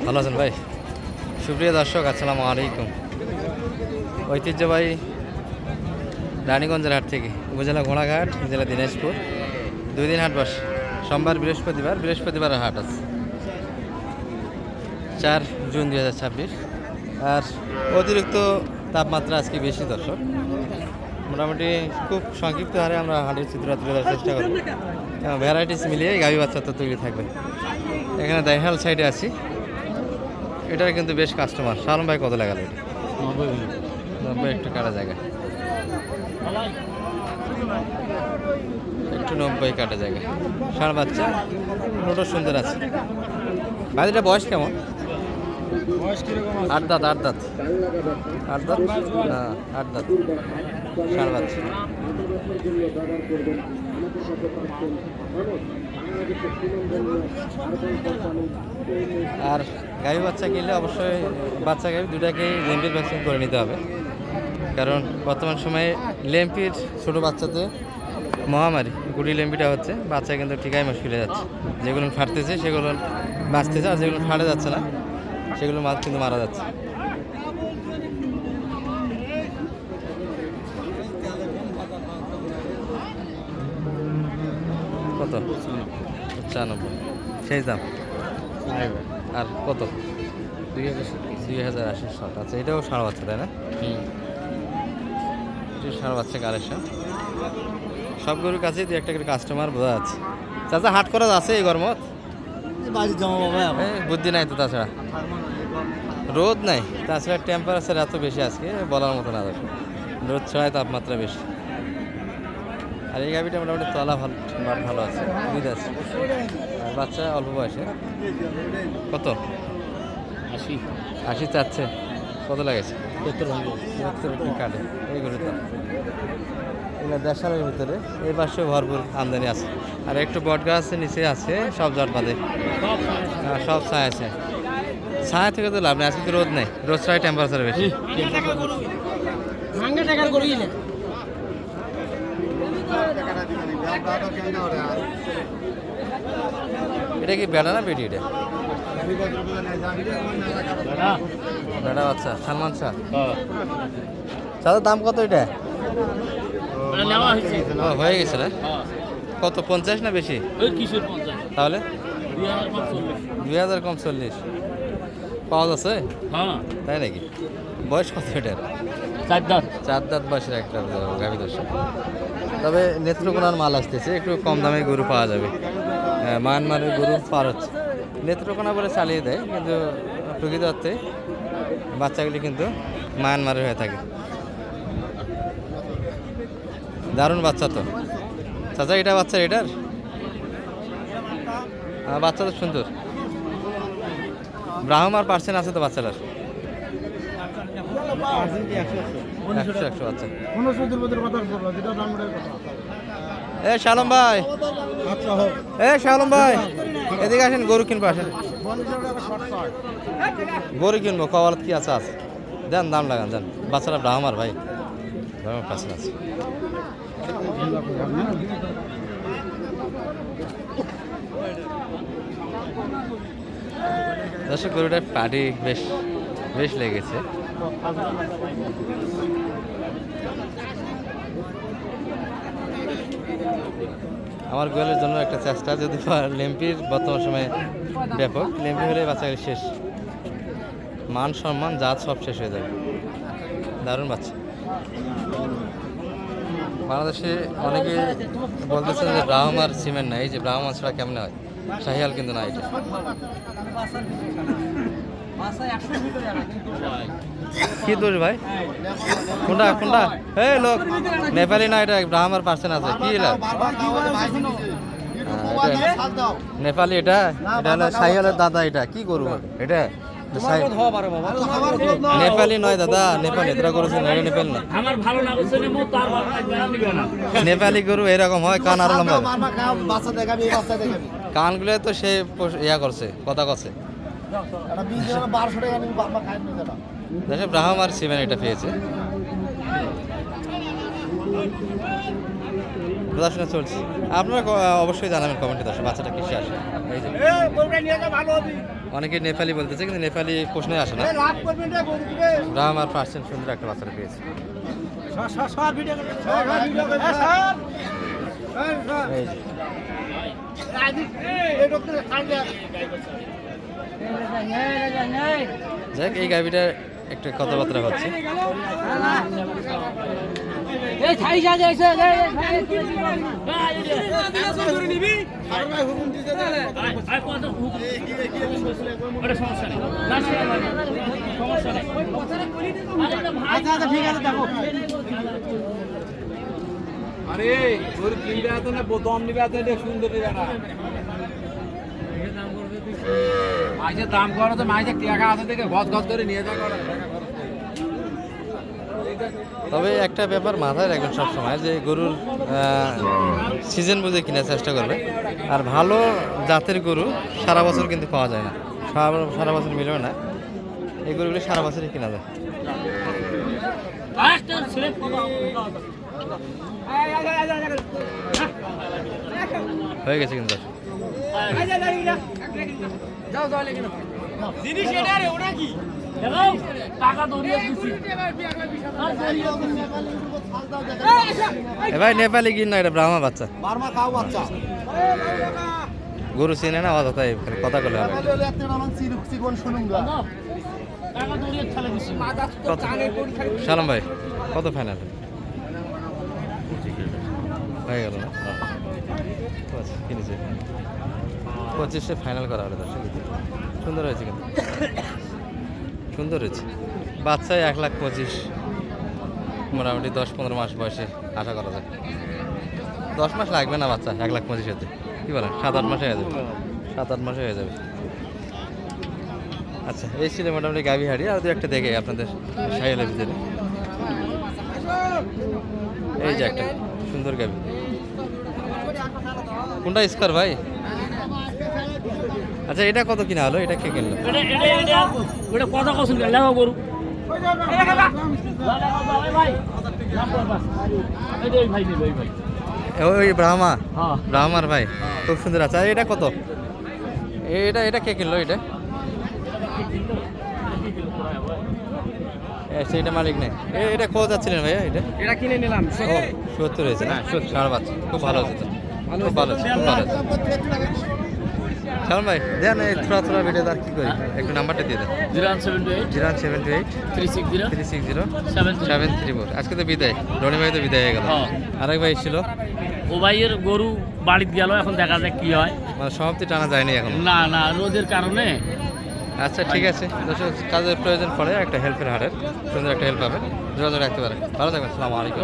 ভালো আছেন ভাই? সুপ্রিয় দর্শক, আসসালামু আলাইকুম। ঐতিহ্যবাহী রানীগঞ্জের হাট থেকে উপজেলা ঘোড়াঘাট, জেলা দিনাজপুর, 2 দিন হাট বসে। সোমবার, বৃহস্পতিবার হাট আছে 4 জুন 2026। আর অতিরিক্ত তাপমাত্রা আজকে বেশি দর্শক। মোটামুটি খুব সংক্ষিপ্ত হারে আমরা হাটের চিত্র তুলে ধরার চেষ্টা করব। ভ্যারাইটিস মিলিয়ে গাভী বাচ্চা তো তৈরি থাকবে। এখানে দেখাল সাইডে আছি, এটার কিন্তু বেশ কাস্টমার। সালম ভাই কত লাগালো এটা? 90 একটু কাটা জায়গা, একটু 90 কাটা জায়গা। ষাঁড় বাচ্চা, ওটা সুন্দর আছে। বাড়িটা বয়স কেমন? 8 দাঁত। 8 দাঁত না, 8 দাঁত ষাঁড় বাচ্চা। আর গাভী বাচ্চা কিনলে অবশ্যই বাচ্চা গাভী দুটাকেই লেম্পির ভ্যাকসিন করে নিতে হবে, কারণ বর্তমান সময়ে লেম্পির ছোটো বাচ্চাতে মহামারী। গুটি লেম্পিটা হচ্ছে, বাচ্চা কিন্তু ঠিকাই মুশকিলে যাচ্ছে। যেগুলো ফাটতেছে সেগুলো বাঁচতেছে, আর যেগুলো ফাটে যাচ্ছে না সেগুলো মাছ কিন্তু মারা যাচ্ছে। কত? 95 সেই দাম। আর কত? 2080। আচ্ছা, এটাও ষাঁড় বাচ্চা তাই না? এটা ষাঁড় বাচ্চা কালেকশন। সব গরুর কাছেই দু একটা করে কাস্টমার বোঝা যাচ্ছে। চাচা, হাট করা আছে এই গরমত? বুদ্ধি নাই তো, তাছাড়া রোদ নাই, তাছাড়া টেম্পারেচার এত বেশি আজকে বলার মতো না। রোদ ছাড়াই তাপমাত্রা বেশি। আর এই গাভিটা মোটামুটি তলা ভালো আছে, দুধ আছে। আর বাচ্চা অল্প বয়সে। কত? 80 চাচ্ছে। কত লাগেছে? 70 কাটে এই গরুর দাম। এগুলো দেড়শালের ভিতরে। এই পাশে ভরপুর আমদানি আছে। আর একটু বট গাছের নিচে আছে সব জট বাঁধে, সব ছায়া আছে। ছায়া থেকে তো লাভ নেই, আজকে তো রোদ নেই। রোদ ছাড়াই টেম্পারেচার বেশি। এটা কি বেড়া না বেটি? এটা বেড়া বাচ্চা। সালমান শাহ চাঁদের দাম কত এটা? হয়ে গেছে না? কত? 50 না বেশি? তাহলে 2000 কম 40 পাওয়া যাচ্ছে? তাই নাকি? বয়স কত এটার? 4 দাঁত বয়সের একটা গাভী দর্শক। তবে নেত্রকোনার মাল আসতেছে, একটু কম দামে গরু পাওয়া যাবে। মায়ানমারের গরু পার হচ্ছে, নেত্রকোনা বলে চালিয়ে দেয়, কিন্তু প্রকৃত অর্থে বাচ্চাগুলি কিন্তু মায়ানমারের হয়ে থাকে। দারুণ বাচ্চা তো চাচা। এটা বাচ্চা, এটার বাচ্চা তো সুন্দর। ব্রাহ্মার পার্সেন্ট আছে তো বাচ্চাটার? 100 বাচ্চা। শালম ভাই, শালম ভাই, এদিকে আসেন, গরু কিনবো। আসেন, গরু কিনবো। কওয়ালত কি আছে? দেন, দাম লাগান, দেন। বাচ্চারা ব্রাহ্মার ভাই, ব্রাহ্মার পার্সেন্ট আছে। দর্শক, গরুটার পাটি বেশ লেগেছে। আমার গোয়ালের জন্য একটা চেষ্টা, যদি লেম্পির বর্তমান সময়ে ব্যাপক। লেম্পি হলে বাচ্চাগুলি শেষ, মান সম্মান জাত সব শেষ হয়ে যাবে। দারুণ বাচ্চা। বাংলাদেশে অনেকে বলতেছেন যে ব্রাহ্মার সিমেন্ট নাই। এই যে ব্রাহ্মণ ছাড়া কেমনে হয়? শাহিয়াল কিন্তু না এটা। কি দোষ ভাই? কোনটা? এই লোক নেপালি না, এটা ব্রাহ্মার পার্সেন্ট আছে। কি নেপালি? এটা হলো শাহিয়ালের দাদা। এটা কি করবো? এটা নেপালি নয় দাদা, নেপালি। তোরা করেছেন নেপালি না। নেপালি গরু এরকম হয়, কান আরো লম্বা। কানগুলো তো সে ইয়া করছে, কথা করছে। ব্রাহ্মার সিমেন্ট এটা পেয়েছে। প্রদর্শনে চলছে। আপনারা অবশ্যই জানাবেন কমেন্টে। দর্শক, বাচ্চাটা কিসে আসে? এই যে অনেকে নেপালি বলতেছে, কিন্তু নেপালি প্রশ্নে আসে না। ব্রাহ্ম আর পার্সেন্ট সুন্দর একটা বাচ্চাটা পেয়েছে। এই যে। যাক, এই গাভিটা একটু কথাবার্তা হচ্ছে। আরে গরু কিনবে এত না দম নিবে এত এটা সুন্দর নিবে না মাছের দাম করা তো মাছের টাকা আছে দেখে গজ গজ করে নিয়ে যা করা তবে একটা ব্যাপার মাথায় রাখবেন সবসময়, যে গরুর সিজন বুঝে কেনার চেষ্টা করবে। আর ভালো জাতের গরু সারা বছর কিন্তু পাওয়া যায় না, সারা বছর মিলবে না। এই গরুগুলি সারা বছরই কেনা যায়। হয়ে গেছে কিন্তু ভাই নেপালি কিন না, এটা ব্রাহ্মা বাচ্চা। গরু চিনে না অযথাই কথা বলে হবে। সালাম ভাই, কত ফাইনাল হয়ে গেল না? আচ্ছা, কিনেছে 25-এ ফাইনাল করা হলো দর্শক। সুন্দর হয়েছে, কিন্তু সুন্দর হয়েছে। বাচ্চায় 1,25,000, মোটামুটি 10-15 মাস বয়সে আশা করা যায়। 10 মাস লাগবে না বাচ্চা 1,25,000 হতে, কী বলেন? 7-8 মাসে হয়ে যাবে, 7-8 মাসে হয়ে যাবে। আচ্ছা, এই ছিল মোটামুটি গাভী হাড়ি। আর দু একটা দেখে আপনাদের সাইলের ভিতরে। এই যে একটা সুন্দর গাভী, কোনটা স্কোয়ার ভাই? আচ্ছা, এটা কত কিনা হলো? এটা কে কিনলো? ওই ব্রাহ্মা, ব্রাহ্মার ভাই, খুব সুন্দর। আচ্ছা, এটা কত? এটা কে কিনলো? এটা মালিক নেই। এটা কত যাচ্ছিলেন ভাইয়া? এটা কিনে নিলাম 70 হয়েছে না? 70 বাচ্চা, খুব ভালো হচ্ছে, খুব ভালো হচ্ছে, খুব ভালো হচ্ছে। সালমান ভাই দেন এই থোড়া ভিডিও আর কি করি, একটু নাম্বারটা দিয়ে দেন। 078 360 734। আজকে তো বিদায়, রনি ভাই তো বিদায় হয়ে গেল। আরেক ভাই ছিল, ও ভাইয়ের গরু বাড়িতে গেল, এখন দেখা যাক কি হয়। মানে সমাপ্তি টানা যায়নি এখন? না রোদের কারণে। আচ্ছা, ঠিক আছে দর্শক, কাজের প্রয়োজন পড়ে একটা হেল্পের হাটের, সুন্দর একটা হেল্প পাবেন, যোগাযোগ রাখতে পারেন। ভালো থাকবেন, আসসালামু আলাইকুম।